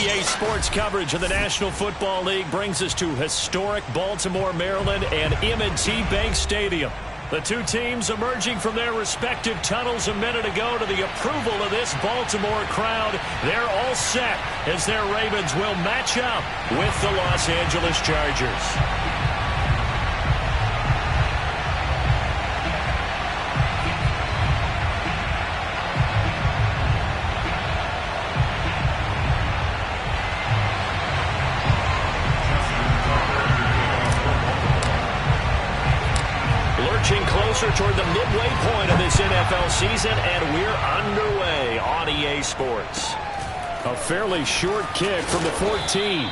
EA Sports coverage of the National Football League brings us to historic Baltimore, Maryland, and M&T Bank Stadium. The two teams emerging from their respective tunnels a minute ago to the approval of this Baltimore crowd. They're all set as their Ravens will match up with the Los Angeles Chargers. Closer toward the midway point of this NFL season, and we're underway on EA Sports. A fairly short kick from the 14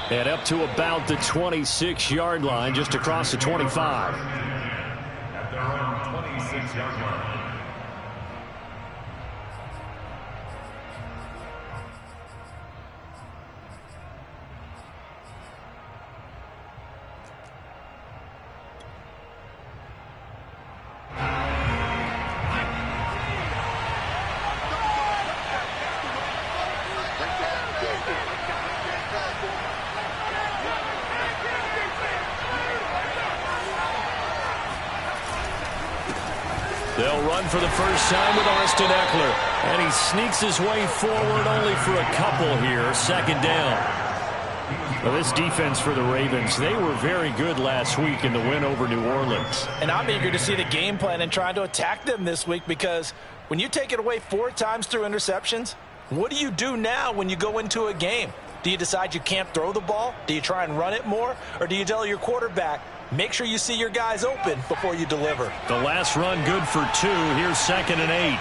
and up to about the 26-yard line, just across the 25. At their own 26-yard line. They'll run for the first time with Austin Eckler. And he sneaks his way forward only for a couple here. Second down. Well, this defense for the Ravens, they were very good last week in the win over New Orleans. And I'm eager to see the game plan and trying to attack them this week, because when you take it away 4 times through interceptions, what do you do now when you go into a game? Do you decide you can't throw the ball? Do you try and run it more? Or do you tell your quarterback, make sure you see your guys open before you deliver? The last run good for 2. Here's 2nd and 8.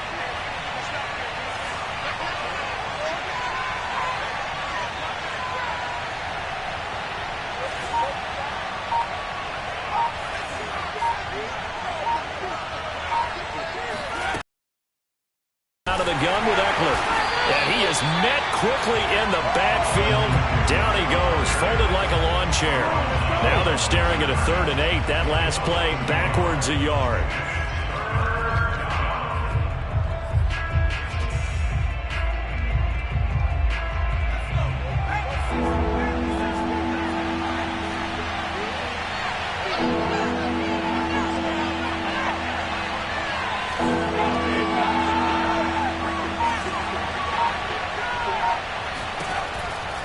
Out of the gun with Eckler. And he is met quickly in the backfield. Down he goes, folded like a lawn chair. Now they're staring at a 3rd and 8. That last play backwards a yard.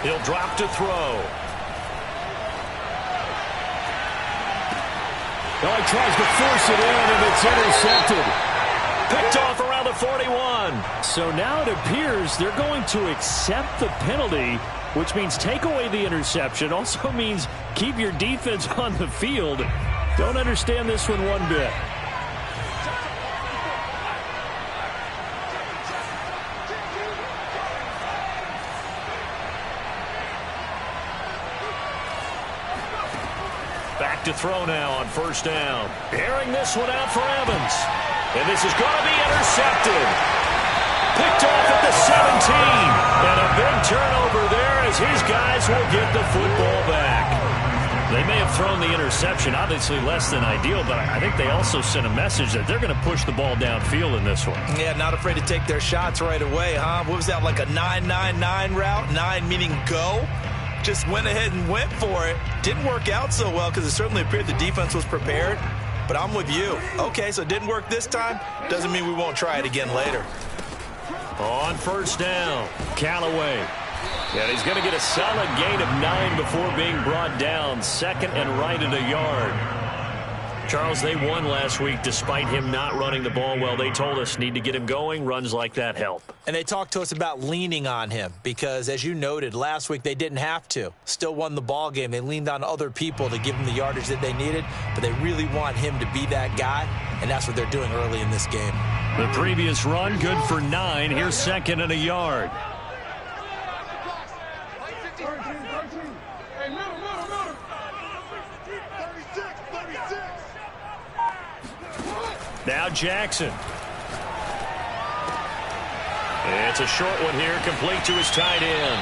He'll drop to throw. Oh, he tries to force it in, and it's intercepted. Picked off around the 41. So now it appears they're going to accept the penalty, which means take away the interception. Also means keep your defense on the field. Don't understand this one one bit. Back to throw now on 1st down. Airing this one out for Evans. And this is going to be intercepted. Picked off at the 17. And a big turnover there as his guys will get the football back. They may have thrown the interception, obviously less than ideal, but I think they also sent a message that they're going to push the ball downfield in this one. Yeah, not afraid to take their shots right away, huh? What was that, like a 9-9-9 route? 9 meaning go? Just went ahead and went for it. Didn't work out so well because it certainly appeared the defense was prepared. But I'm with you. Okay, so it didn't work this time. Doesn't mean we won't try it again later. On 1st down, Callaway. And he's going to get a solid gain of 9 before being brought down. 2nd and right at a yard. Charles, they won last week despite him not running the ball well. They told us need to get him going. Runs like that help. And they talked to us about leaning on him because, as you noted, last week they didn't have to. Still won the ball game. They leaned on other people to give them the yardage that they needed, but they really want him to be that guy, and that's what they're doing early in this game. The previous run good for 9. Here's 2nd and a yard. Now Jackson. It's a short one here, complete to his tight end.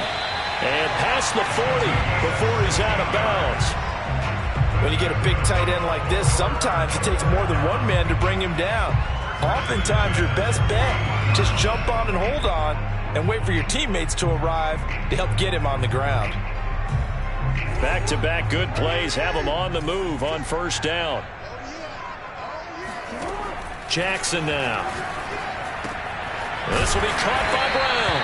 And past the 40 before he's out of bounds. When you get a big tight end like this, sometimes it takes more than one man to bring him down. Oftentimes your best bet, just jump on and hold on and wait for your teammates to arrive to help get him on the ground. Back-to-back good plays have him on the move on first down. Jackson now. This will be caught by Brown.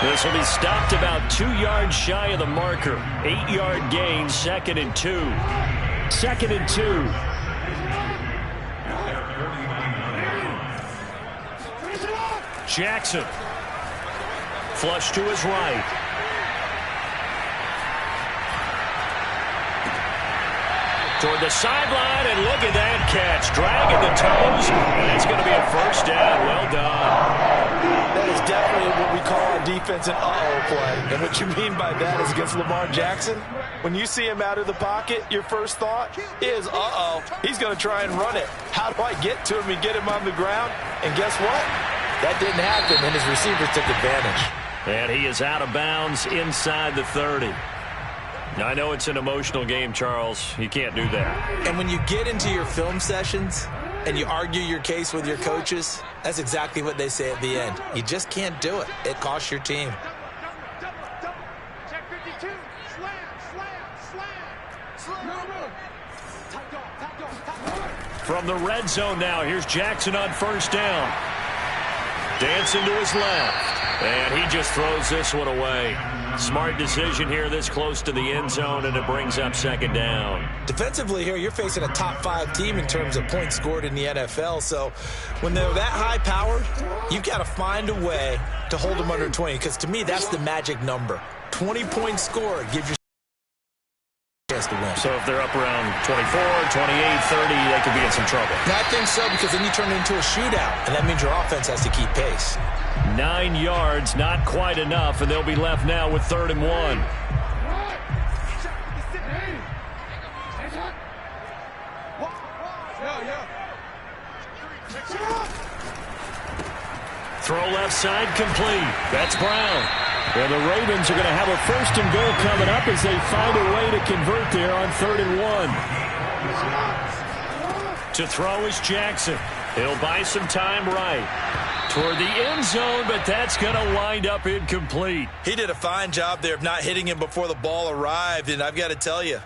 This will be stopped about 2 yards shy of the marker. 8-yard gain, 2nd and 2. 2nd and 2. Jackson. Flush to his right. Toward the sideline, and look at that catch. Dragging the toes, and it's going to be a first down. Well done. That is definitely what we call a defense and play. And what you mean by that is against Lamar Jackson, when you see him out of the pocket, your first thought is, he's going to try and run it. How do I get to him and get him on the ground? And guess what? That didn't happen, and his receivers took advantage. And he is out of bounds inside the 30. Now, I know it's an emotional game, Charles. You can't do that. And when you get into your film sessions and you argue your case with your coaches, that's exactly what they say at the end. You just can't do it. It costs your team. Check 52. From the red zone now, here's Jackson on first down. Dancing to his left. And he just throws this one away. Smart decision here this close to the end zone, and it brings up 2nd down. Defensively here, you're facing a top 5 team in terms of points scored in the NFL. So when they're that high-powered, you've got to find a way to hold them under 20, because to me, that's the magic number. 20 points scored gives you a chance to win. So if they're up around 24, 28, 30, they could be in some trouble. I think so, because then you turn it into a shootout, and that means your offense has to keep pace. 9 yards, not quite enough, and they'll be left now with 3rd and 1. Throw left side complete. That's Brown. And the Ravens are going to have a 1st and goal coming up as they find a way to convert there on 3rd and 1. To throw is Jackson. He'll buy some time right toward the end zone, but that's going to wind up incomplete. He did a fine job there of not hitting him before the ball arrived, and I've got to tell you,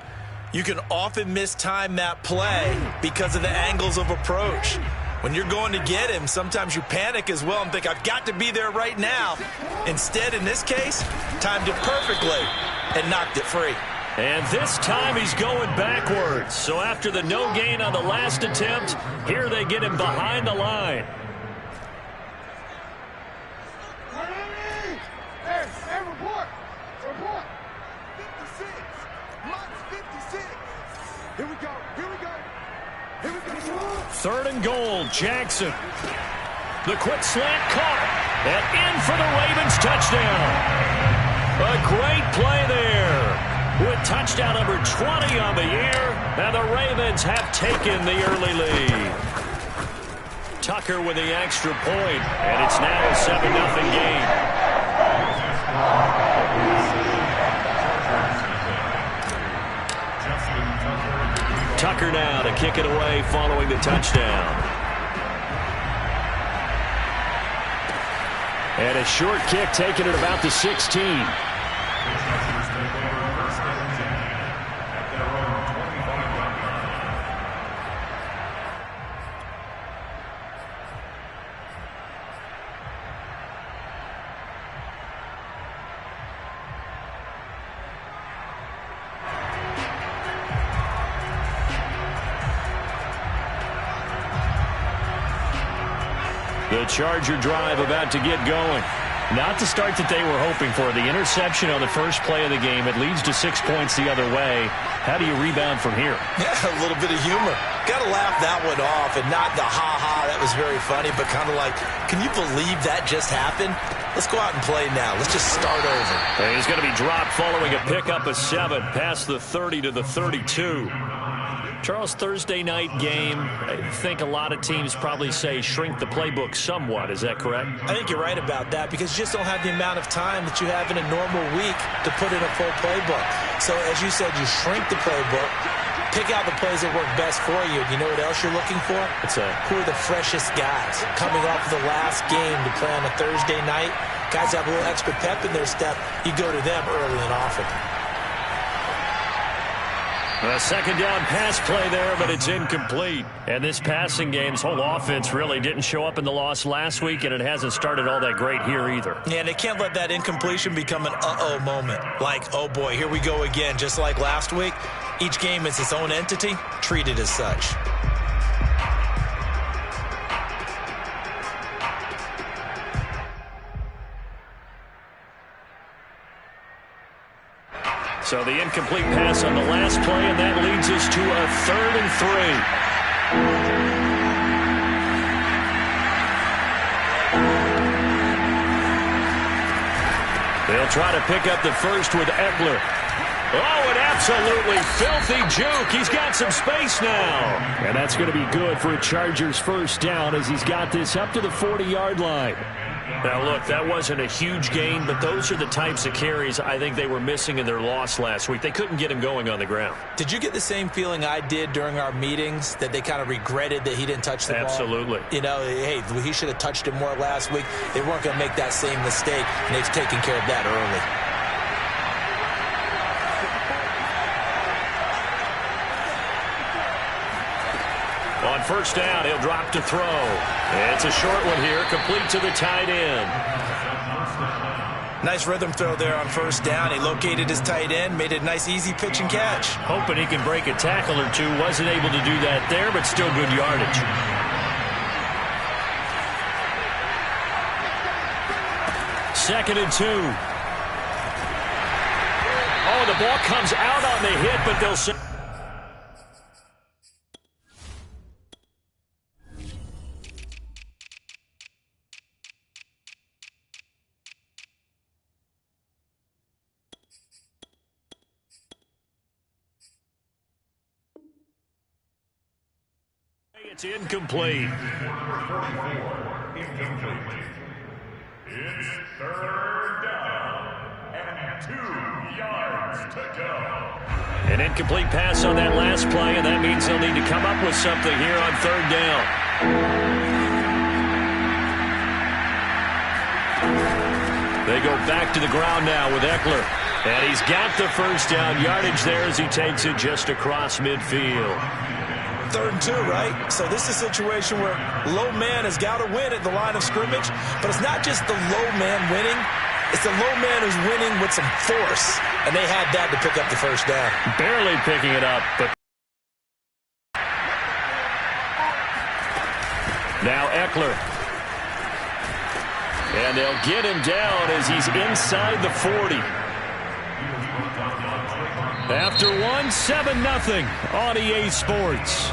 you can often mistime that play because of the angles of approach. When you're going to get him, sometimes you panic as well and think, I've got to be there right now. Instead, in this case, timed it perfectly and knocked it free. And this time he's going backwards. So after the no gain on the last attempt, here they get him behind the line. Report. 56. Lots 56. Here we go. 3rd and goal, Jackson. The quick slant caught. And in for the Ravens touchdown. A great play there. With touchdown number 20 on the year. And the Ravens have taken the early lead. Tucker with the extra point. And it's now a 7-0 game. Tucker now to kick it away following the touchdown. And a short kick taken at about the 16. The Charger drive about to get going. Not the start that they were hoping for. The interception on the first play of the game. It leads to 6 points the other way. How do you rebound from here? Yeah, a little bit of humor. Got to laugh that one off, and not the ha-ha, that was very funny, but kind of like, can you believe that just happened? Let's go out and play now. Let's just start over. And he's going to be dropped following a pickup of 7 past the 30 to the 32. Charles, Thursday night game, I think a lot of teams probably say shrink the playbook somewhat. Is that correct? I think you're right about that because you just don't have the amount of time that you have in a normal week to put in a full playbook. So, as you said, you shrink the playbook, pick out the plays that work best for you. You know what else you're looking for? Who are the freshest guys coming off the last game to play on a Thursday night? Guys have a little extra pep in their step. You go to them early and often. A second down pass play there, but it's incomplete. And this passing game's whole offense really didn't show up in the loss last week, and it hasn't started all that great here either. Yeah, and they can't let that incompletion become an uh-oh moment. Like, oh boy, here we go again. Just like last week, each game is its own entity, treated as such. So the incomplete pass on the last play, and that leads us to a 3rd and 3. They'll try to pick up the first with Eckler. Oh, an absolutely filthy juke. He's got some space now. And that's going to be good for a Chargers first down as he's got this up to the 40-yard line. Now, look, that wasn't a huge gain, but those are the types of carries I think they were missing in their loss last week. They couldn't get him going on the ground. Did you get the same feeling I did during our meetings, that they kind of regretted that he didn't touch the ball? Absolutely. You know, hey, he should have touched it more last week. They weren't going to make that same mistake, and they've taken care of that early. On first down, he'll drop to throw. It's a short one here, complete to the tight end. Nice rhythm throw there on first down. He located his tight end, made it a nice, easy pitch and catch. Hoping he can break a tackle or two. Wasn't able to do that there, but still good yardage. Second and 2. Oh, the ball comes out on the hit, but they'll say. It's incomplete. Incomplete. It's 3rd down and 2 yards to go. An incomplete pass on that last play, and that means they'll need to come up with something here on 3rd down. They go back to the ground now with Eckler. And he's got the first down yardage there as he takes it just across midfield. 3rd and 2, right? So this is a situation where low man has got to win at the line of scrimmage, but it's not just the low man winning. It's the low man who's winning with some force, and they had that to pick up the first down. Barely picking it up, but now Eckler. And they'll get him down as he's inside the 40. After 1, 7-0 on EA Sports.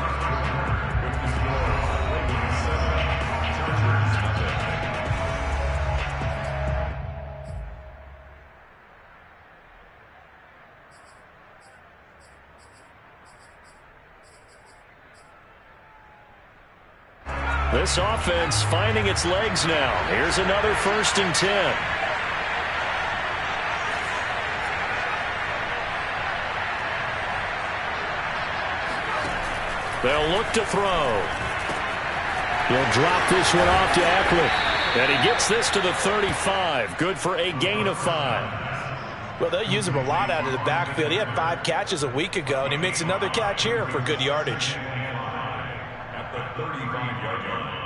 This offense finding its legs now. Here's another 1st and 10. They'll look to throw. He'll drop this one off to Eckler. And he gets this to the 35. Good for a gain of 5. Well, they'll use him a lot out of the backfield. He had 5 catches a week ago, and he makes another catch here for good yardage. At the 35-yard line.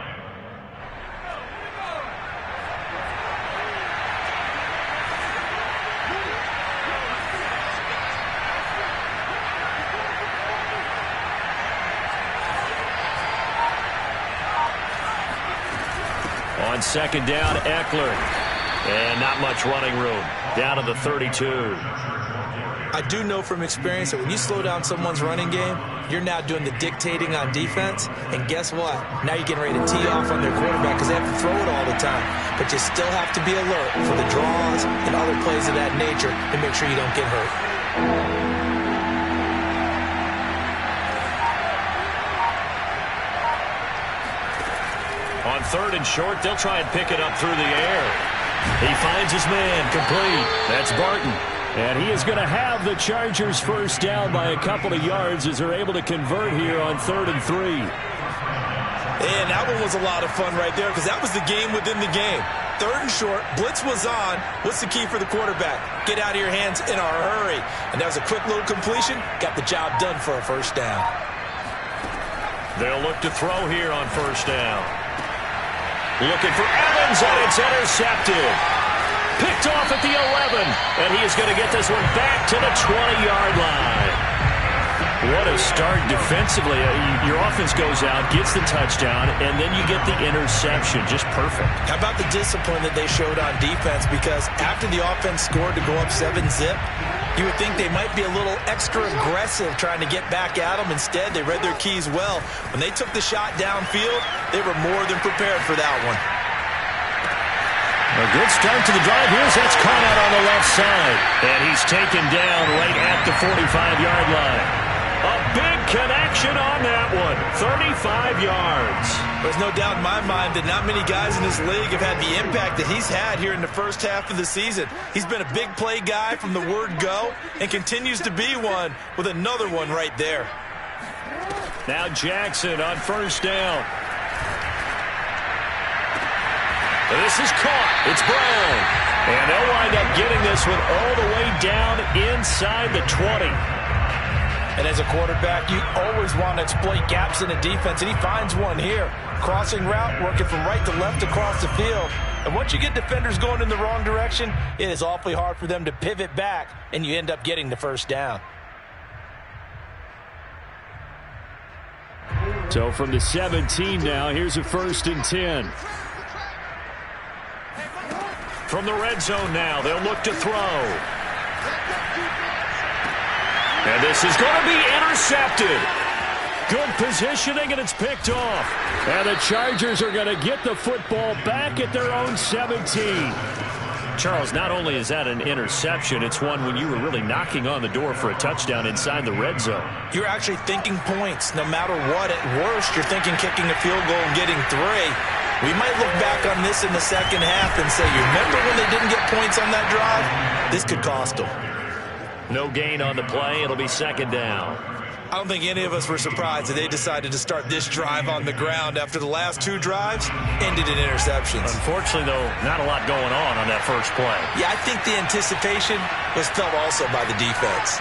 On second down, Eckler. And not much running room. Down to the 32. I do know from experience that when you slow down someone's running game, you're now doing the dictating on defense. And guess what? Now you're getting ready to tee off on their quarterback because they have to throw it all the time. But you still have to be alert for the draws and other plays of that nature to make sure you don't get hurt. On 3rd and short, they'll try and pick it up through the air. He finds his man, complete. That's Barton. And he is going to have the Chargers first down by a couple of yards as they're able to convert here on 3rd and 3. And that one was a lot of fun right there because that was the game within the game. 3rd and short. Blitz was on. What's the key for the quarterback? Get out of your hands in a hurry. And that was a quick little completion. Got the job done for a 1st down. They'll look to throw here on 1st down. Looking for Evans, and it's intercepted. Picked off at the 11, and he is going to get this one back to the 20-yard line. What a start defensively. Your offense goes out, gets the touchdown, and then you get the interception. Just perfect. How about the discipline that they showed on defense? Because after the offense scored to go up 7-zip, you would think they might be a little extra aggressive trying to get back at them. Instead, they read their keys well. When they took the shot downfield, they were more than prepared for that one. A good start to the drive. That's caught out on the left side. And he's taken down right at the 45-yard line. A big connection on that one. 35 yards. There's no doubt in my mind that not many guys in this league have had the impact that he's had here in the first half of the season. He's been a big play guy from the word go and continues to be one with another one right there. Now Jackson on 1st down. This is caught. It's Brown. And they'll wind up getting this one all the way down inside the 20. And as a quarterback, you always want to exploit gaps in the defense, and he finds one here. Crossing route, working from right to left across the field. And once you get defenders going in the wrong direction, it is awfully hard for them to pivot back, and you end up getting the 1st down. So from the 17 now, here's a 1st and 10. From the red zone now, they'll look to throw. And this is going to be intercepted. Good positioning, and it's picked off. And the Chargers are going to get the football back at their own 17. Charles, not only is that an interception, it's one when you were really knocking on the door for a touchdown inside the red zone. You're actually thinking points. No matter what, at worst, you're thinking kicking a field goal and getting 3. We might look back on this in the 2nd half and say, you remember when they didn't get points on that drive? This could cost them. No gain on the play. It'll be 2nd down. I don't think any of us were surprised that they decided to start this drive on the ground after the last 2 drives ended in interceptions. Unfortunately, though, not a lot going on that first play. Yeah, I think the anticipation was felt also by the defense.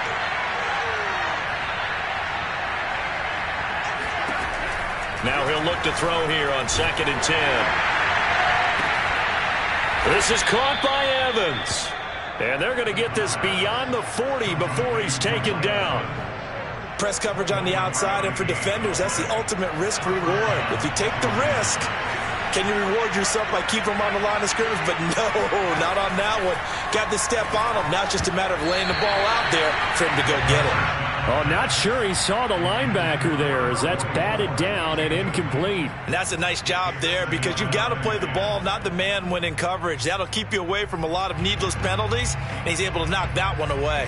Now he'll look to throw here on 2nd and 10. This is caught by Evans. And they're going to get this beyond the 40 before he's taken down. Press coverage on the outside, and for defenders, that's the ultimate risk-reward. If you take the risk, can you reward yourself by keeping them on the line of scrimmage? But no, not on that one. Got the step on him. Now it's just a matter of laying the ball out there for him to go get it. Oh, not sure he saw the linebacker there as that's batted down and incomplete. And that's a nice job there because you've got to play the ball, not the man when in coverage. That'll keep you away from a lot of needless penalties, and he's able to knock that one away.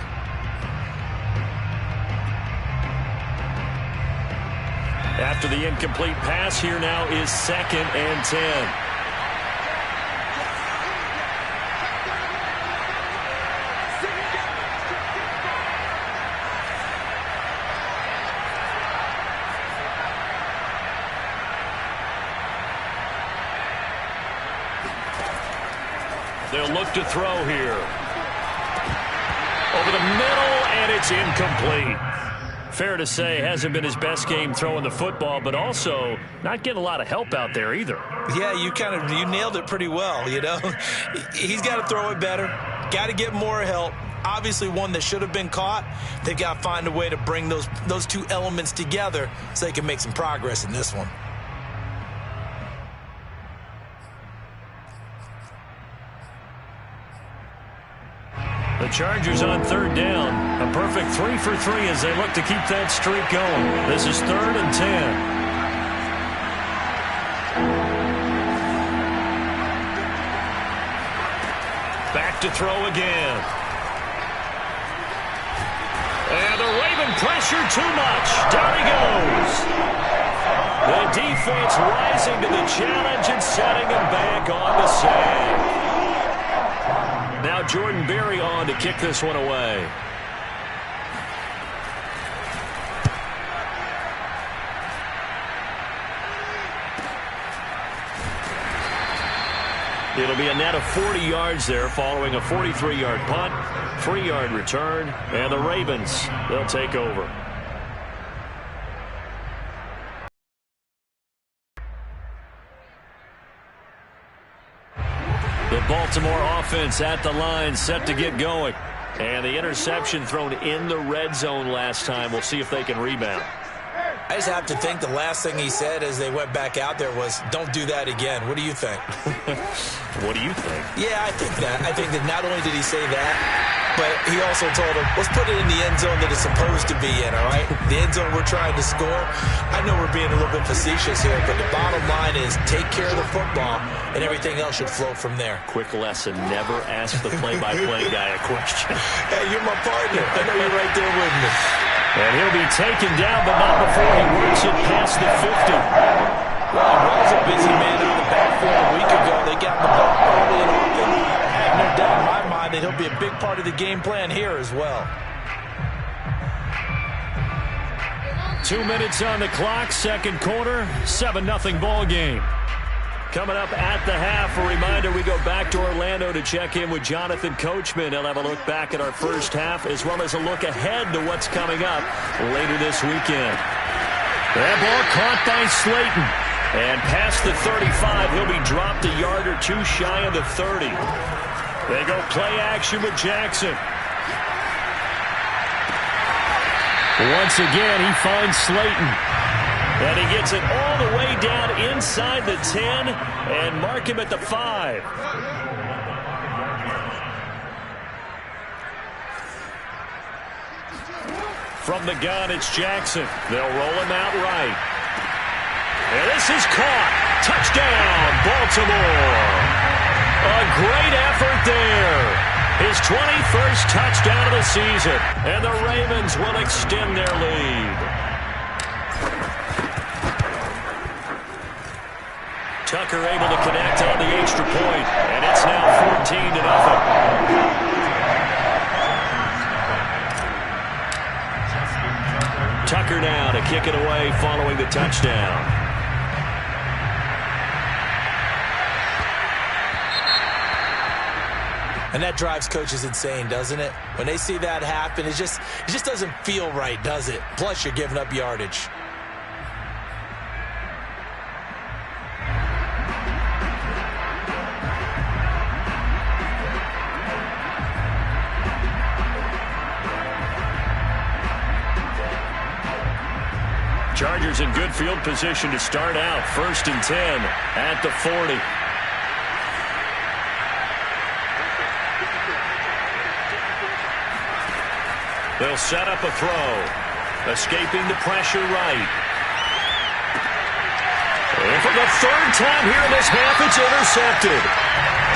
After the incomplete pass, here now is 2nd and 10. They'll look to throw here. Over the middle, and it's incomplete. Fair to say, hasn't been his best game throwing the football, but also not getting a lot of help out there either. Yeah, you nailed it pretty well, you know. He's got to throw it better. Got to get more help. Obviously one that should have been caught. They've got to find a way to bring those 2 elements together so they can make some progress in this one. The Chargers on 3rd down. A perfect 3 for 3 as they look to keep that streak going. This is 3rd and 10. Back to throw again. And the Raven pressure too much. Down he goes. The defense rising to the challenge and setting him back on the sack. Now Jordan Berry on to kick this one away. It'll be a net of 40 yards there following a 43-yard punt, 3-yard return, and the Ravens, they'll take over. The Baltimore offense at the line, set to get going. And the interception thrown in the red zone last time. We'll see if they can rebound. I just have to think the last thing he said as they went back out there was, don't do that again. What do you think? What do you think? Yeah, I think that. I think that not only did he say that, but he also told him, let's put it in the end zone that it's supposed to be in, all right? The end zone we're trying to score. I know we're being a little bit facetious here, but the bottom line is take care of the football, and everything else should flow from there. Quick lesson, never ask the play-by-play guy a question. Hey, you're my partner. I know you're right there with me. And he'll be taken down, but not before he works it past the 50. Well, he was a busy man out of the backfield a week ago. They got the ball early and often. I have no doubt in my mind that he'll be a big part of the game plan here as well. 2 minutes on the clock, second quarter, 7-0 ball game. Coming up at the half, a reminder, we go back to Orlando to check in with Jonathan Coachman. He'll have a look back at our first half as well as a look ahead to what's coming up later this weekend. That ball caught by Slayton. And past the 35, he'll be dropped a yard or two shy of the 30. They go play action with Jackson. Once again, he finds Slayton. And he gets it all the way down inside the 10 and mark him at the 5. From the gun, it's Jackson. They'll roll him out right. And this is caught. Touchdown, Baltimore. A great effort there. His 21st touchdown of the season. And the Ravens will extend their lead. Tucker able to connect on the extra point, and it's now 14-0. Tucker now to kick it away following the touchdown. And that drives coaches insane, doesn't it? When they see that happen, it just doesn't feel right, does it? Plus, you're giving up yardage. Chargers in good field position to start out. 1st and 10 at the 40. They'll set up a throw. Escaping the pressure right. And for the 3rd time here in this half, it's intercepted.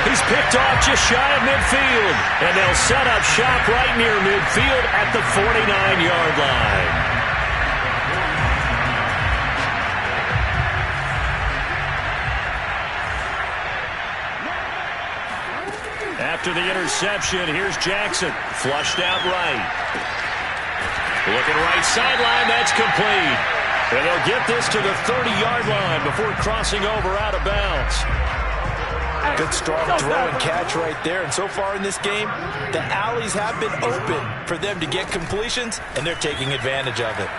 He's picked off just shy of midfield. And they'll set up shop right near midfield at the 49-yard line. After the interception, here's Jackson. Flushed out right. Looking right sideline, that's complete. And they'll get this to the 30-yard line before crossing over out of bounds. Good strong throw and catch right there. And so far in this game, the alleys have been open for them to get completions, and they're taking advantage of it.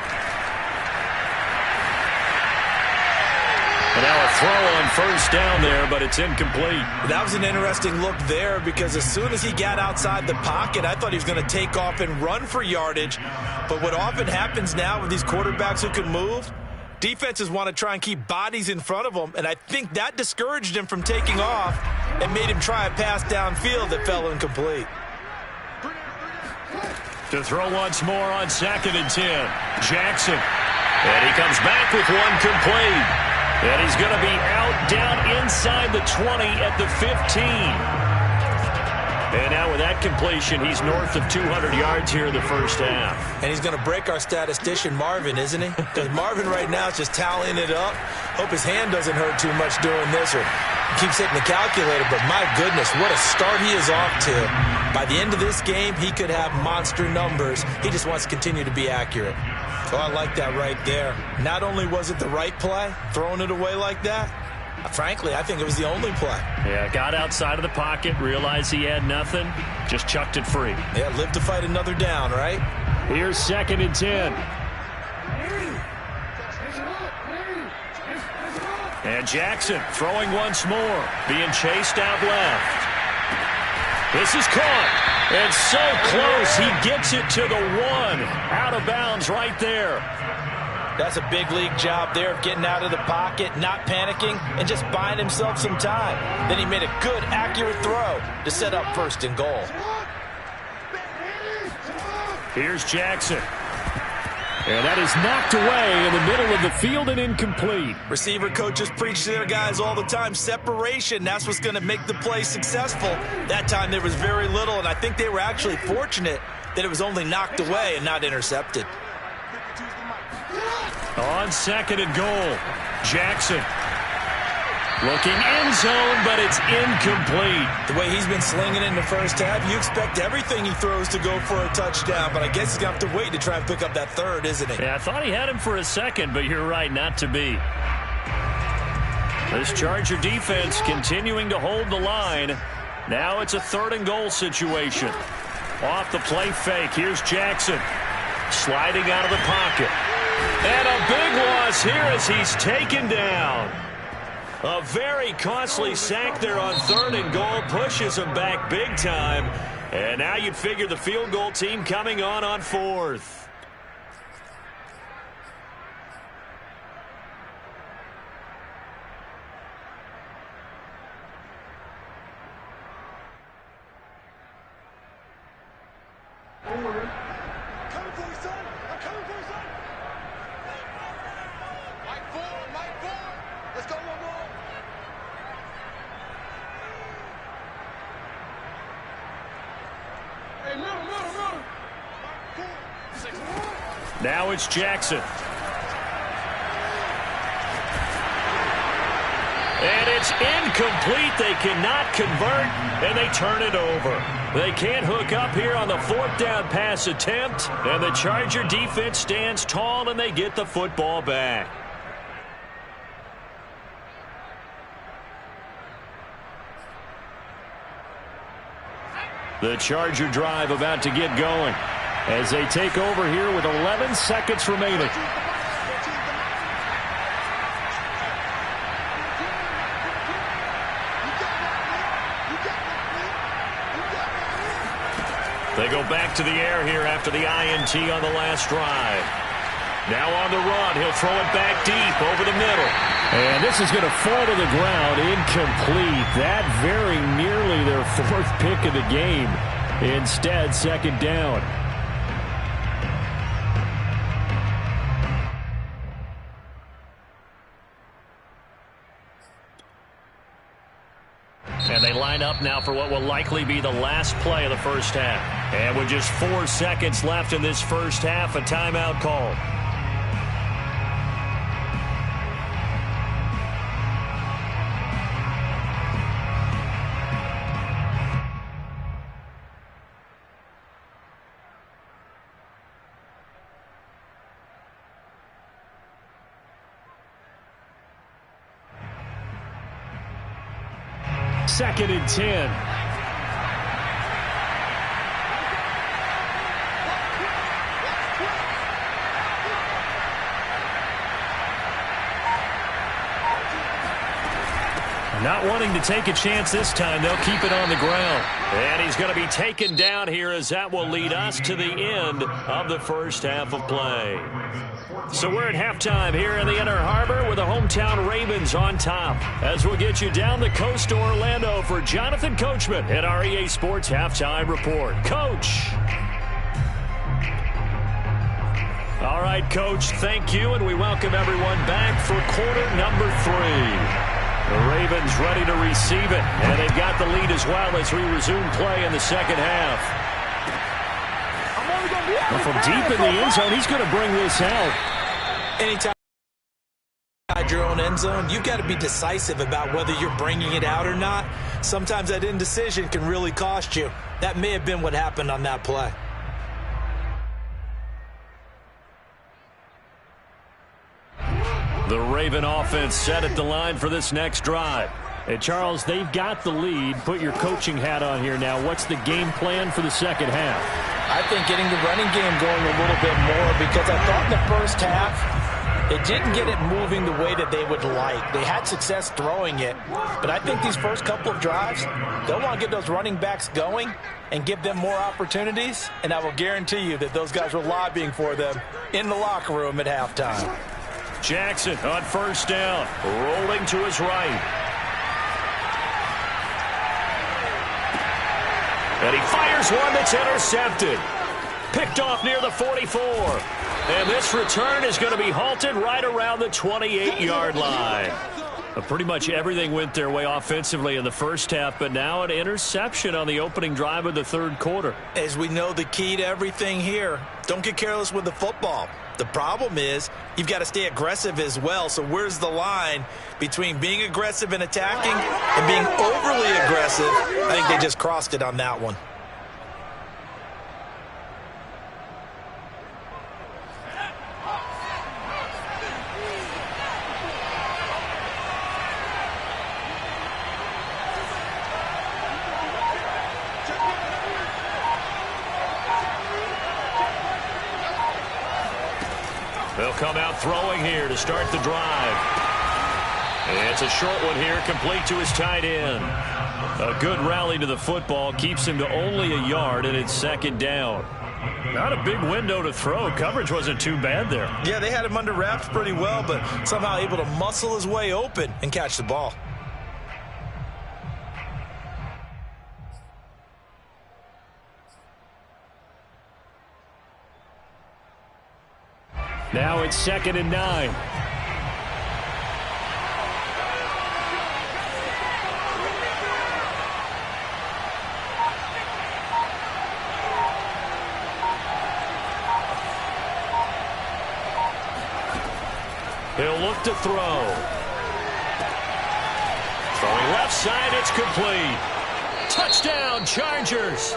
And now a throw on 1st down there, but it's incomplete. That was an interesting look there because as soon as he got outside the pocket, I thought he was going to take off and run for yardage. But what often happens now with these quarterbacks who can move, defenses want to try and keep bodies in front of them, and I think that discouraged him from taking off and made him try a pass downfield that fell incomplete. To throw once more on 2nd and 10. Jackson. And he comes back with one complete. And he's going to be out down inside the 20 at the 15. And now with that completion, he's north of 200 yards here in the first half. And he's going to break our statistician, Marvin, isn't he? Because Marvin right now is just tallying it up. Hope his hand doesn't hurt too much doing this or keeps hitting the calculator. But my goodness, what a start he is off to. By the end of this game, he could have monster numbers. He just wants to continue to be accurate. Oh, I like that right there. Not only was it the right play, throwing it away like that, Frankly, I think it was the only play. Yeah, got outside of the pocket, realized he had nothing, just chucked it free. Yeah, live to fight another down, right? Here's 2nd and 10. And Jackson throwing once more, being chased out left. This is caught, and so close, he gets it to the 1. Out of bounds right there. That's a big league job there of getting out of the pocket, not panicking, and just buying himself some time. Then he made a good, accurate throw to set up 1st and goal. Here's Jackson. And that is knocked away in the middle of the field and incomplete. Receiver coaches preach to their guys all the time. Separation, that's what's going to make the play successful. That time there was very little, and I think they were actually fortunate that it was only knocked away and not intercepted. On 2nd and goal, Jackson looking end zone, but it's incomplete. The way he's been slinging in the first half, you expect everything he throws to go for a touchdown, but I guess he's going to have to wait to try and pick up that 3rd, isn't he? Yeah, I thought he had him for a second, but you're right, not to be. This Charger defense continuing to hold the line. Now it's a 3rd and goal situation. Off the play fake, here's Jackson. Sliding out of the pocket. And a big loss here as he's taken down. A very costly sack there on 3rd and goal. Pushes him back big time. And now you'd figure the field goal team coming on 4th. Now it's Jackson. And it's incomplete. They cannot convert, and they turn it over. They can't hook up here on the 4th down pass attempt, and the Charger defense stands tall, and they get the football back. The Charger drive about to get going as they take over here with 11 seconds remaining. They go back to the air here after the INT on the last drive. Now on the run, he'll throw it back deep over the middle. And this is going to fall to the ground, incomplete. That very nearly their 4th pick of the game. Instead, 2nd down. And they line up now for what will likely be the last play of the first half. And with just 4 seconds left in this first half, a timeout call. Second and 10. Not wanting to take a chance this time, they'll keep it on the ground. And he's going to be taken down here as that will lead us to the end of the first half of play. So we're at halftime here in the Inner Harbor with the hometown Ravens on top. As we'll get you down the coast to Orlando for Jonathan Coachman at our EA Sports Halftime Report. Coach. All right, Coach, thank you, and we welcome everyone back for quarter number 3. The Ravens ready to receive it, and they've got the lead as well as we resume play in the second half. Well, from deep in the end zone, he's going to bring this out. Anytime inside your own end zone, you've got to be decisive about whether you're bringing it out or not. Sometimes that indecision can really cost you. That may have been what happened on that play. The Raven offense set at the line for this next drive. And, Charles, they've got the lead. Put your coaching hat on here now. What's the game plan for the second half? I think getting the running game going a little bit more, because I thought in the first half it didn't get it moving the way that they would like. They had success throwing it, but I think these first couple of drives, they'll want to get those running backs going and give them more opportunities, and I will guarantee you that those guys were lobbying for them in the locker room at halftime. Jackson on first down, rolling to his right. And he fires one that's intercepted. Picked off near the 44. And this return is going to be halted right around the 28-yard line. Pretty much everything went their way offensively in the first half, but now an interception on the opening drive of the third quarter. As we know, the key to everything here, don't get careless with the football. The problem is you've got to stay aggressive as well. So where's the line between being aggressive and attacking and being overly aggressive? I think they just crossed it on that one. They'll come out throwing here to start the drive. And it's a short one here, complete to his tight end. A good rally to the football keeps him to only a yard, and it's second down. Not a big window to throw. Coverage wasn't too bad there. Yeah, they had him under wraps pretty well, but somehow able to muscle his way open and catch the ball. Now it's 2nd and 9. He'll look to throw. Throwing left side, it's complete. Touchdown, Chargers.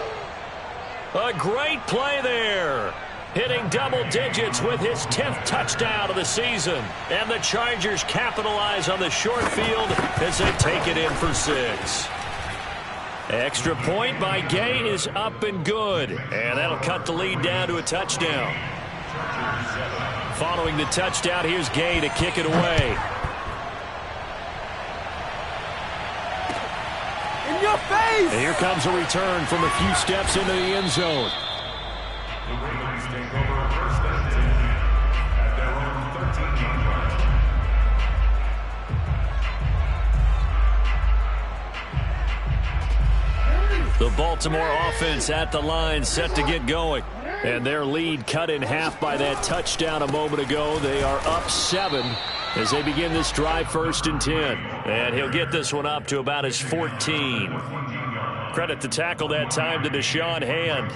A great play there. Hitting double digits with his 10th touchdown of the season. And the Chargers capitalize on the short field as they take it in for 6. Extra point by Gay is up and good. And that'll cut the lead down to a touchdown. Following the touchdown, here's Gay to kick it away. In your face! And here comes a return from a few steps into the end zone. The Ravens take over first and 10 at their own 13-yard line. The Baltimore offense at the line, set to get going. And their lead cut in half by that touchdown a moment ago. They are up 7 as they begin this drive, 1st and 10. And he'll get this one up to about his 14. Credit the tackle that time to Deshaun Hand.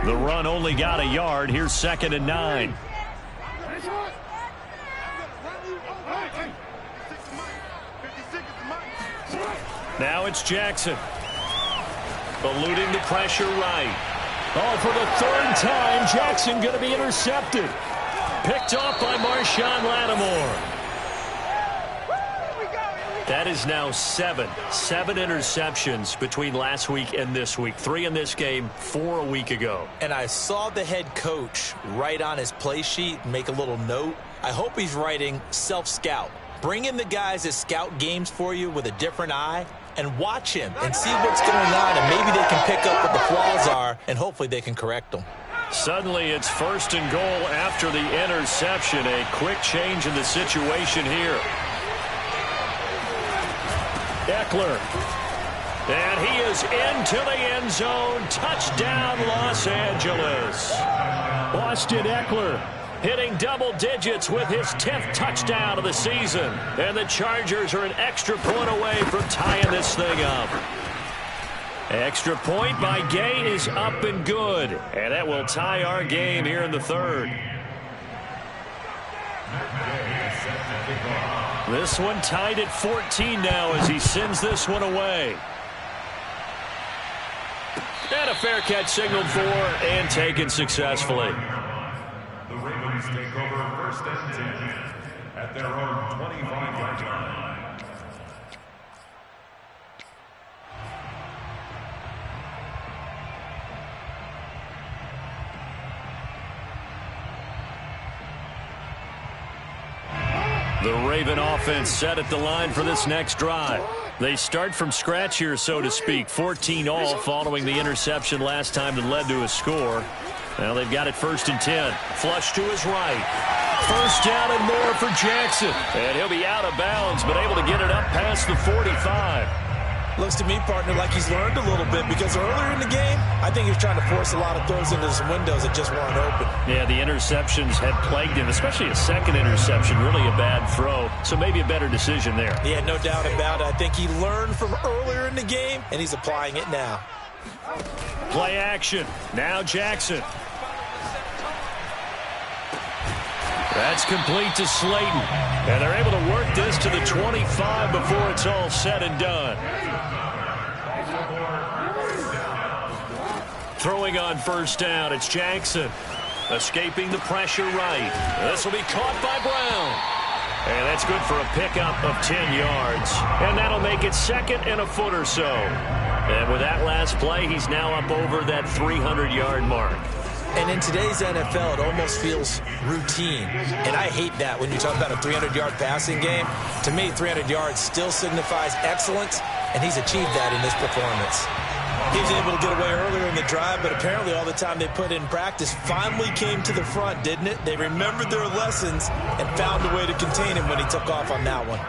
The run only got a yard. Here's 2nd and 9. Now it's Jackson. Eluding the pressure right. Oh, for the 3rd time, Jackson going to be intercepted. Picked off by Marshawn Lattimore. That is now 7 interceptions between last week and this week. 3 in this game, 4 a week ago. And I saw the head coach write on his play sheet and make a little note. I hope he's writing self-scout. Bring in the guys that scout games for you with a different eye and watch him and see what's going on, and maybe they can pick up what the flaws are, and hopefully they can correct them. Suddenly it's 1st and goal after the interception. A quick change in the situation here. Eckler. And he is into the end zone. Touchdown, Los Angeles. Austin Eckler hitting double digits with his 10th touchdown of the season. And the Chargers are an extra point away from tying this thing up. Extra point by Gay is up and good. And that will tie our game here in the 3rd. This one tied at 14 now as he sends this one away. And a fair catch signaled for and taken successfully. Chargers take over 1st and 10 at their own 25-yard line. The Raven offense set at the line for this next drive. They start from scratch here, so to speak. 14 all following the interception last time that led to a score. Now they've got it 1st and 10. Flush to his right. 1st down and more for Jackson. And he'll be out of bounds, but able to get it up past the 45. Looks to me, partner, like he's learned a little bit because earlier in the game, I think he was trying to force a lot of throws into some windows that just weren't open. Yeah, the interceptions had plagued him, especially a second interception, really a bad throw. So maybe a better decision there. Yeah, no doubt about it. I think he learned from earlier in the game, and he's applying it now. Play action. Now Jackson. That's complete to Slayton. And they're able to work this to the 25 before it's all said and done. Throwing on 1st down, it's Jackson. Escaping the pressure right. This will be caught by Brown. And that's good for a pickup of 10 yards. And that'll make it 2nd and a foot or so. And with that last play, he's now up over that 300-yard mark. And in today's NFL, it almost feels routine. And I hate that when you talk about a 300-yard passing game. To me, 300 yards still signifies excellence, and he's achieved that in this performance. He was able to get away earlier in the drive, but apparently all the time they put in practice finally came to the front, didn't it? They remembered their lessons and found a way to contain him when he took off on that one.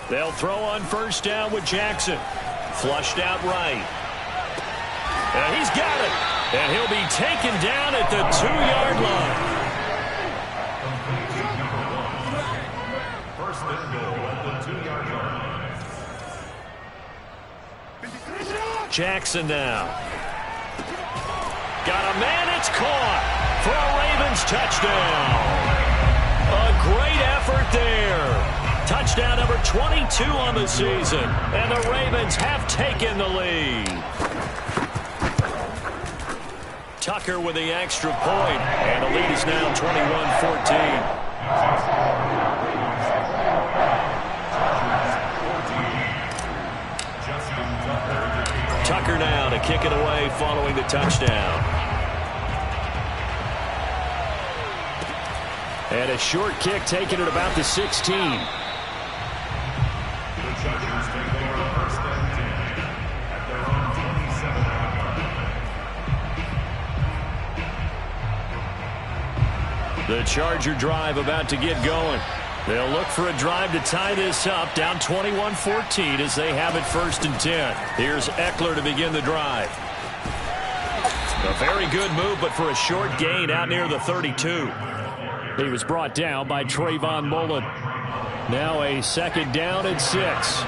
They'll throw on 1st down with Jackson. Flushed out right. And he's got it. And he'll be taken down at the 2-yard line. 1st and goal at the 2-yard line. Jackson now. Got a man, it's caught for a Ravens touchdown. A great effort there. Touchdown number 22 on the season. And the Ravens have taken the lead. Tucker with the extra point, and the lead is now 21-14. Tucker now to kick it away following the touchdown. And a short kick taken at about the 16. The Chargers take over 1st and 10 at their own 27-yard line. The Charger drive about to get going. They'll look for a drive to tie this up, down 21-14 as they have it 1st and 10. Here's Eckler to begin the drive. A very good move, but for a short gain out near the 32. He was brought down by Trayvon Mullen. Now a 2nd down and 6.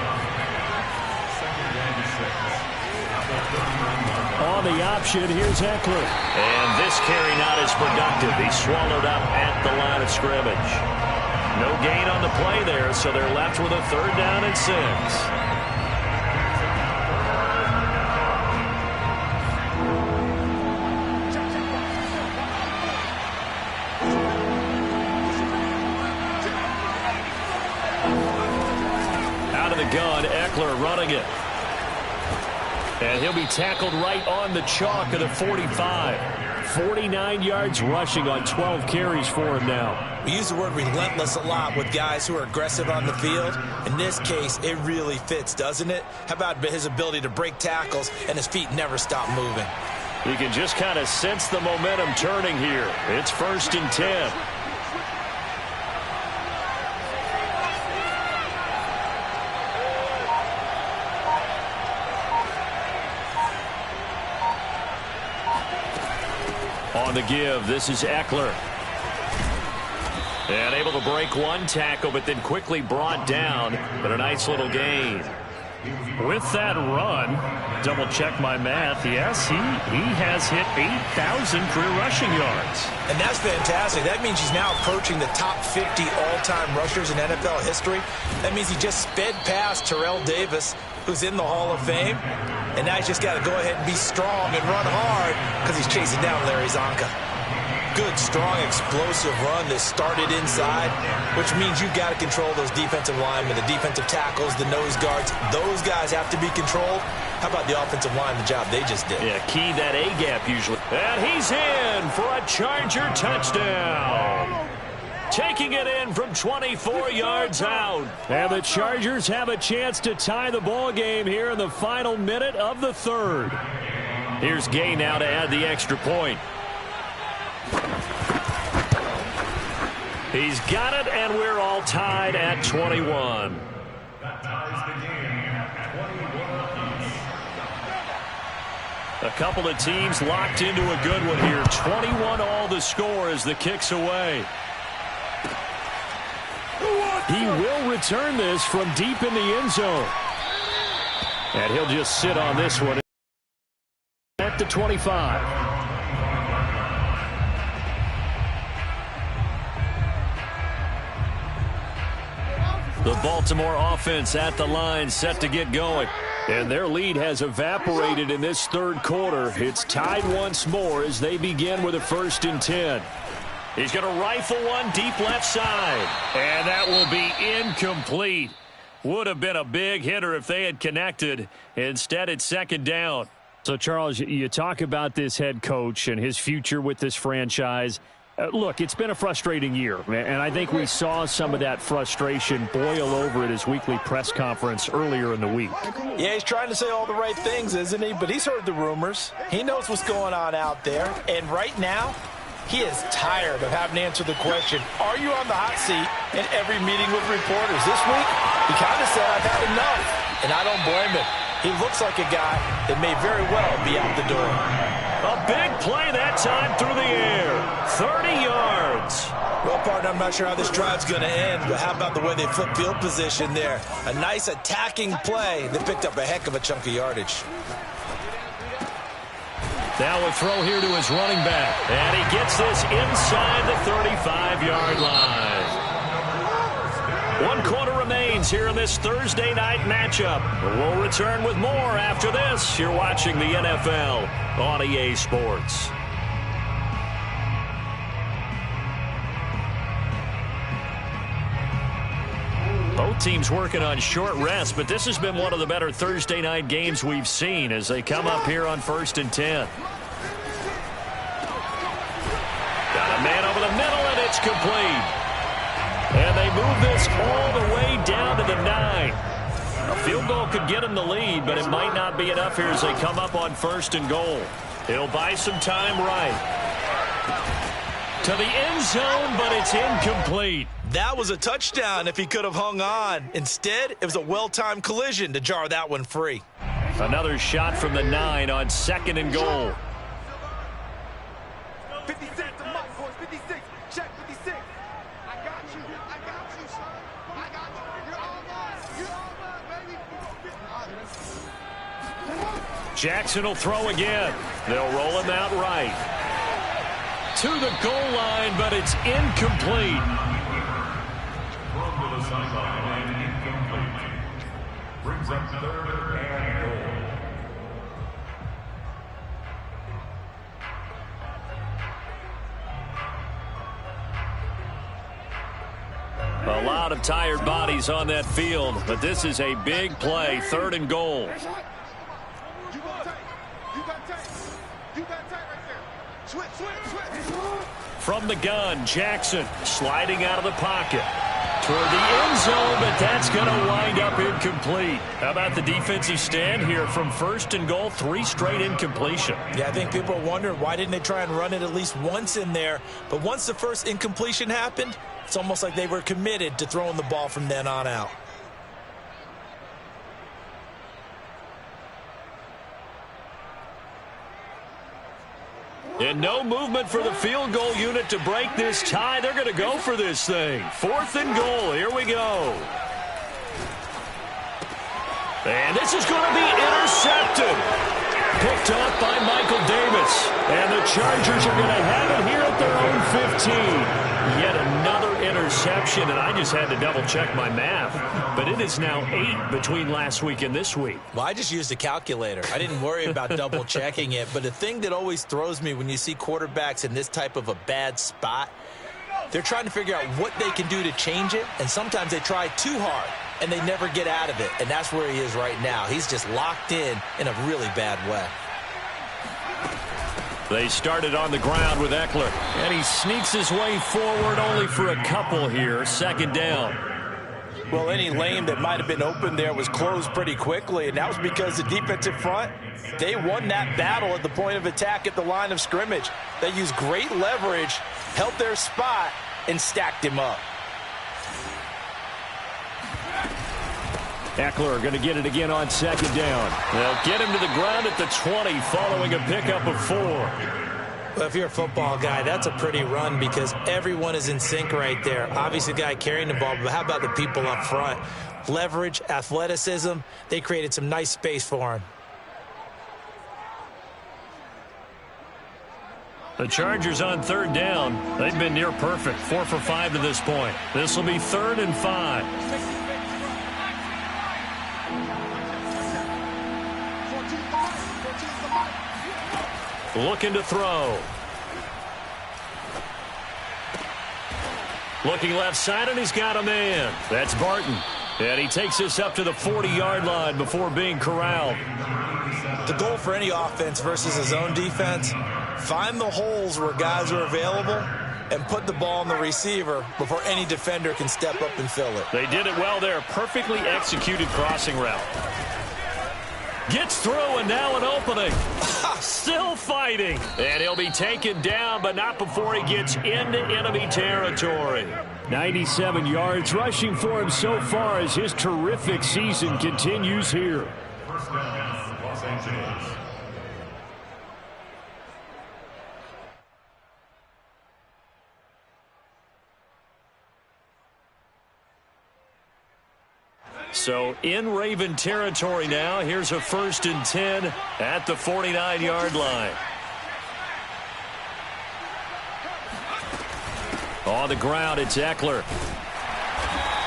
On the option, here's Eckler. And this carry not as productive. He's swallowed up at the line of scrimmage. No gain on the play there, so they're left with a 3rd down and 6. Out of the gun, Eckler running it. And he'll be tackled right on the chalk of the 45. 49 yards rushing on 12 carries for him now. We use the word relentless a lot with guys who are aggressive on the field. In this case, it really fits, doesn't it? How about his ability to break tackles and his feet never stop moving? You can just kind of sense the momentum turning here. It's 1st and 10. On the give, this is Eckler. And able to break one tackle, but then quickly brought down. But a nice little gain. With that run, double check my math. Yes, he has hit 8,000 career rushing yards. And that's fantastic. That means he's now approaching the top 50 all-time rushers in NFL history. That means he just sped past Terrell Davis, who's in the Hall of Fame. And now he's just got to go ahead and be strong and run hard Because he's chasing down Larry Zonka. Good, strong, explosive run that started inside, which means you've got to control those defensive linemen, the defensive tackles, the nose guards. Those guys have to be controlled. How about the offensive line, the job they just did? Yeah, key that A-gap usually. And he's in for a Charger touchdown. Taking it in from 24 yards out. And the Chargers have a chance to tie the ball game here in the final minute of the third. Here's Gay now to add the extra point. He's got it, and we're all tied at 21. That ties the game at 21 apiece. A couple of teams locked into a good one here. 21 all the score as the kick's away. He will return this from deep in the end zone. And he'll just sit on this one at the 25. The Baltimore offense at the line, set to get going. And their lead has evaporated in this third quarter. It's tied once more as they begin with a 1st and 10. He's going to rifle one deep left side. And that will be incomplete. Would have been a big hitter if they had connected. Instead, it's 2nd down. So, Charles, you talk about this head coach and his future with this franchise. Look, it's been a frustrating year, and I think we saw some of that frustration boil over at his weekly press conference earlier in the week. Yeah, he's trying to say all the right things, isn't he? But he's heard the rumors. He knows what's going on out there. And right now, he is tired of having to answer the question, are you on the hot seat in every meeting with reporters? This week, he kind of said, I've had enough. And I don't blame him. He looks like a guy that may very well be out the door. A big play that time through the air. 30 yards. Well, partner, I'm not sure how this drive's going to end, but how about the way they flip field position there? A nice attacking play that picked up a heck of a chunk of yardage. Now a throw here to his running back. And he gets this inside the 35-yard line. 1 quarter remains here in this Thursday night matchup. We'll return with more after this. You're watching the NFL on EA Sports. Both teams working on short rest, but this has been one of the better Thursday night games we've seen as they come up here on 1st and 10. Got a man over the middle, and it's complete. And they move this all the way down to the 9. A field goal could get them the lead, but it might not be enough here as they come up on 1st and goal. He'll buy some time right. To the end zone, but it's incomplete. That was a touchdown if he could have hung on. Instead, it was a well-timed collision to jar that one free. Another shot from the 9 on 2nd and goal. 56 to Mike, boys. 56. Check 56. I got you. I got you, son. I got you. You're all mine. You're all mine, baby. Jackson will throw again. They'll roll him out right. To the goal line, but it's incomplete. Thrown to the sideline and incomplete. Brings up 3rd and goal. A lot of tired bodies on that field, but this is a big play. 3rd and goal. You got tight. You got tight. You got tight right there. Switch, switch, switch. From the gun, Jackson sliding out of the pocket. Toward the end zone, but that's going to wind up incomplete. How about the defensive stand here from 1st and goal? 3 straight incompletion. Yeah, I think people are wondering why didn't they try and run it at least once in there. But once the first incompletion happened, it's almost like they were committed to throwing the ball from then on out. And no movement for the field goal unit to break this tie. They're going to go for this thing. 4th and goal. Here we go. And this is going to be intercepted. Picked off by Michael Davis. And the Chargers are going to have it here at their own 15. Yet another interception. interception, and I just had to double-check my math. But it is now 8 between last week and this week. Well, I just used a calculator. I didn't worry about double-checking it. But the thing that always throws me when you see quarterbacks in this type of a bad spot, they're trying to figure out what they can do to change it, and sometimes they try too hard, and they never get out of it. And that's where he is right now. He's just locked in a really bad way. They started on the ground with Eckler, and he sneaks his way forward only for a couple here. Second down. Well, any lane that might have been open there was closed pretty quickly, and that was because the defensive front, they won that battle at the point of attack at the line of scrimmage. They used great leverage, held their spot, and stacked him up. Eckler going to get it again on second down. They'll get him to the ground at the 20 following a pickup of 4. Well, if you're a football guy, that's a pretty run because everyone is in sync right there. Obviously, the guy carrying the ball, but how about the people up front? Leverage, athleticism, they created some nice space for him. The Chargers on third down. They've been near perfect. 4 for 5 to this point. This will be 3rd and 5. Looking to throw. Looking left side, and he's got a man. That's Barton. And he takes this up to the 40-yard line before being corralled. The goal for any offense versus a zone defense, find the holes where guys are available and put the ball on the receiver before any defender can step up and fill it. They did it well there. Perfectly executed crossing route. Gets through, and now an opening. Still fighting. And he'll be taken down, but not before he gets into enemy territory. 97 yards rushing for him so far as his terrific season continues here. First down, Los Angeles. So in Raven territory now. Here's a 1st and 10 at the 49-yard line. On the ground, it's Eckler.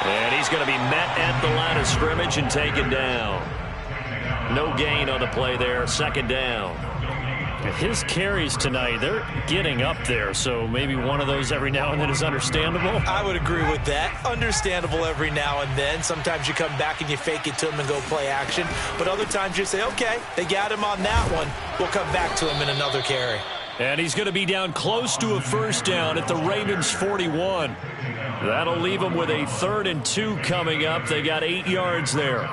And he's going to be met at the line of scrimmage and taken down. No gain on the play there. 2nd down. His carries tonight, they're getting up there, so maybe one of those every now and then is understandable. I would agree with that. Understandable every now and then. Sometimes you come back and you fake it to him and go play action. But other times you say, okay, they got him on that one. We'll come back to him in another carry. And he's going to be down close to a 1st down at the Ravens 41. That'll leave him with a 3rd and 2 coming up. They got 8 yards there.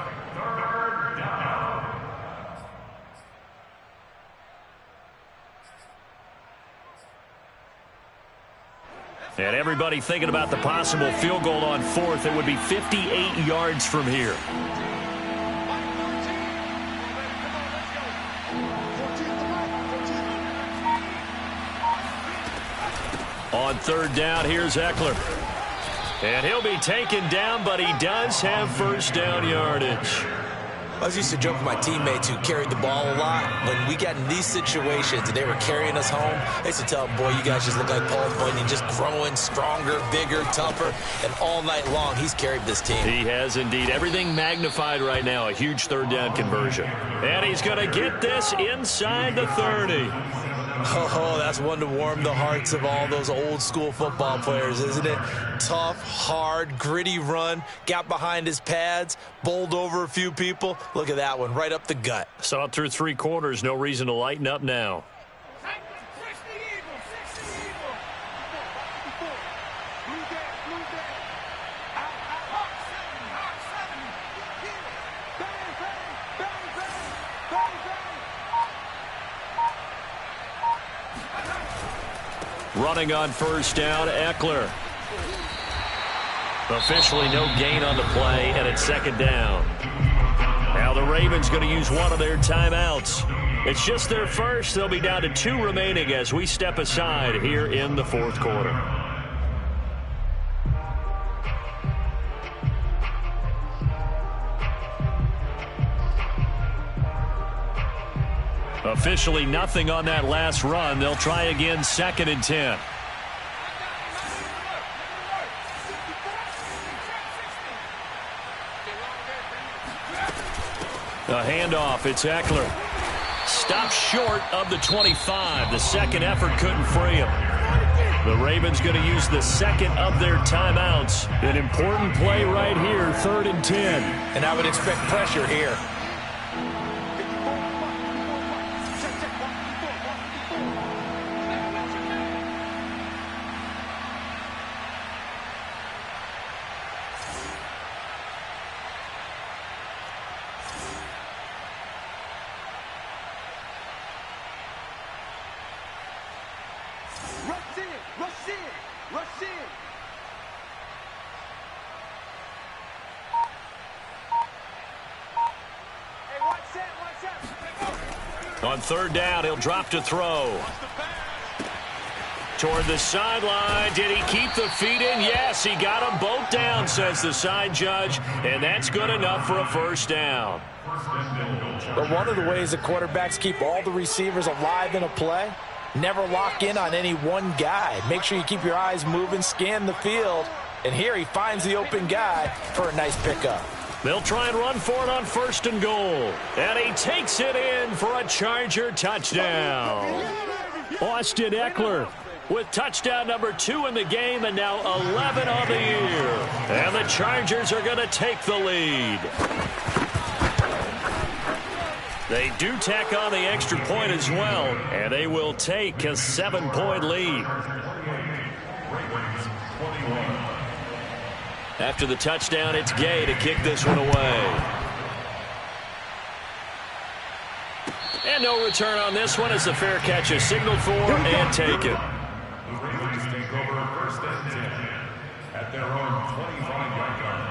And everybody thinking about the possible field goal on 4th. It would be 58 yards from here. On 3rd down, here's Eckler. And he'll be taken down, but he does have 1st down yardage. I was used to joke with my teammates who carried the ball a lot. When we got in these situations and they were carrying us home, I used to tell them, boy, you guys just look like Paul Bunyan, just growing stronger, bigger, tougher. And all night long, he's carried this team. He has indeed. Everything magnified right now. A huge 3rd down conversion. And he's going to get this inside the 30. Oh, that's one to warm the hearts of all those old school football players, isn't it? Tough, hard, gritty run, got behind his pads, bowled over a few people. Look at that one, right up the gut. Saw it through 3 quarters. No reason to lighten up now. Running on 1st down, Eckler. Officially no gain on the play, and it's 2nd down. Now the Ravens going to use one of their timeouts. It's just their first. They'll be down to 2 remaining as we step aside here in the 4th quarter. Officially nothing on that last run. They'll try again, 2nd and 10. A handoff. It's Eckler. Stopped short of the 25. The second effort couldn't free him. The Ravens going to use the second of their timeouts. An important play right here, 3rd and 10. And I would expect pressure here. On 3rd down, he'll drop to throw. Toward the sideline. Did he keep the feet in? Yes, he got them both down, says the side judge, and that's good enough for a 1st down. But one of the ways the quarterbacks keep all the receivers alive in a play, never lock in on any one guy. Make sure you keep your eyes moving, scan the field, and here he finds the open guy for a nice pickup. They'll try and run for it on 1st and goal. And he takes it in for a Charger touchdown. Austin Eckler with touchdown number 2 in the game and now 11 on the year. And the Chargers are going to take the lead. They do tack on the extra point as well, and they will take a 7-point lead. After the touchdown, it's Gay to kick this one away. And no return on this one as the fair catch is signaled for and taken. The Ravens take over 1st and 10 at their own 25-yard line.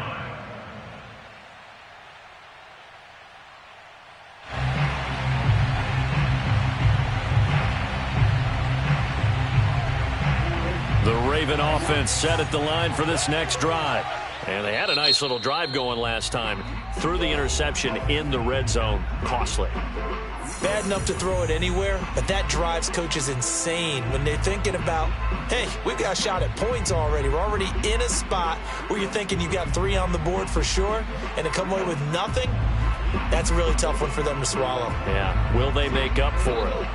The Raven offense set at the line for this next drive. And they had a nice little drive going last time. Threw the interception in the red zone. Costly. Bad enough to throw it anywhere, but that drives coaches insane when they're thinking about, hey, we've got a shot at points already. We're already in a spot where you're thinking you got 3 on the board for sure, and to come away with nothing, that's a really tough one for them to swallow. Yeah, will they make up for it?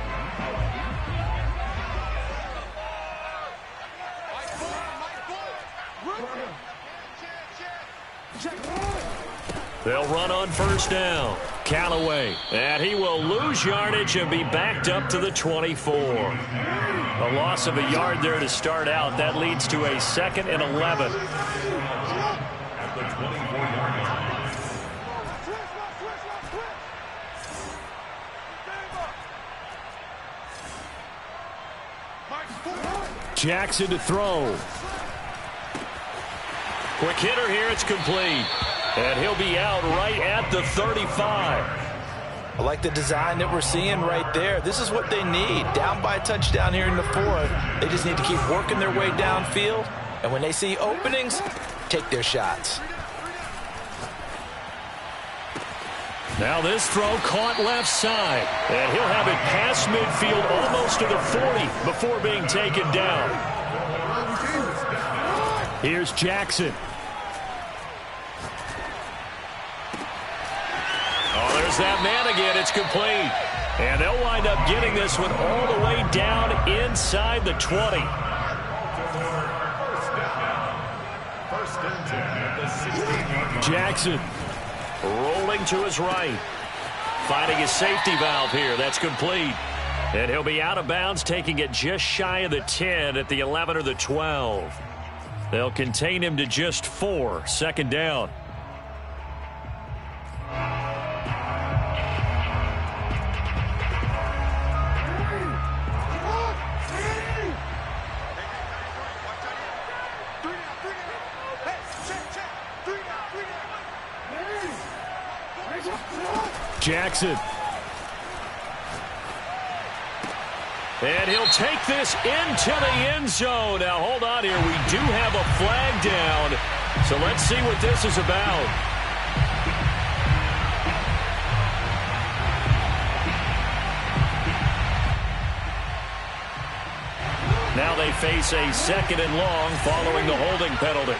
They'll run on 1st down. Callaway. And he will lose yardage and be backed up to the 24. A loss of a yard there to start out. That leads to a 2nd and 11. At the 24-yard line. Jackson to throw. Quick hitter here. It's complete. And he'll be out right at the 35. I like the design that we're seeing right there. This is what they need. Down by a touchdown here in the 4th. They just need to keep working their way downfield. And when they see openings, take their shots. Now this throw caught left side. And he'll have it past midfield almost to the 40 before being taken down. Here's Jackson. There's that man again. It's complete. And they'll wind up getting this one all the way down inside the 20. Jackson rolling to his right. Finding his safety valve here. That's complete. And he'll be out of bounds, taking it just shy of the 10 at the 11 or the 12. They'll contain him to just 4. 2nd down. Jackson. And he'll take this into the end zone. Now, hold on here. We do have a flag down. So let's see what this is about. Now they face a 2nd and long following the holding penalty.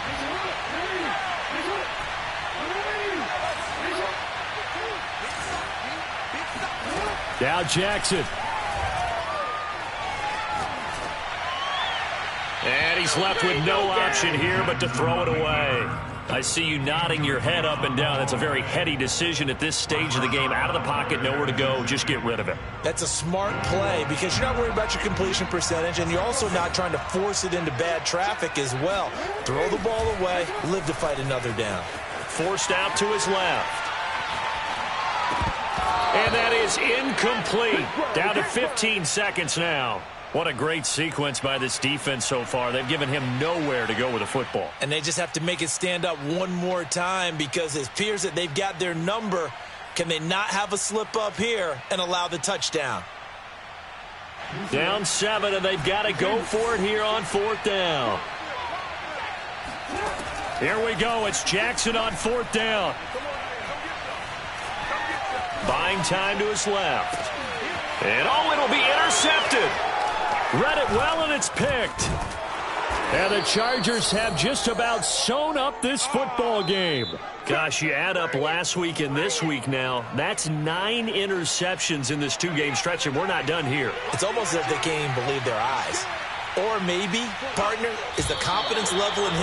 Now Jackson. And he's left with no option here but to throw it away. I see you nodding your head up and down. That's a very heady decision at this stage of the game. Out of the pocket, nowhere to go. Just get rid of it. That's a smart play because you're not worried about your completion percentage, and you're also not trying to force it into bad traffic as well. Throw the ball away, live to fight another down. Forced out to his left. And that is incomplete. Down to 15 seconds now. What a great sequence by this defense so far. They've given him nowhere to go with the football. And they just have to make it stand up one more time because it appears that they've got their number. Can they not have a slip up here and allow the touchdown? Down 7, and they've got to go for it here on 4th down. Here we go. It's Jackson on 4th down. Buying time to his left. And, oh, it'll be intercepted. Read it well, and it's picked. And the Chargers have just about sewn up this football game. Gosh, you add up last week and this week now, that's 9 interceptions in this 2-game stretch, and we're not done here. It's almost as if they can't even believe their eyes. Or maybe, partner, is the confidence level in him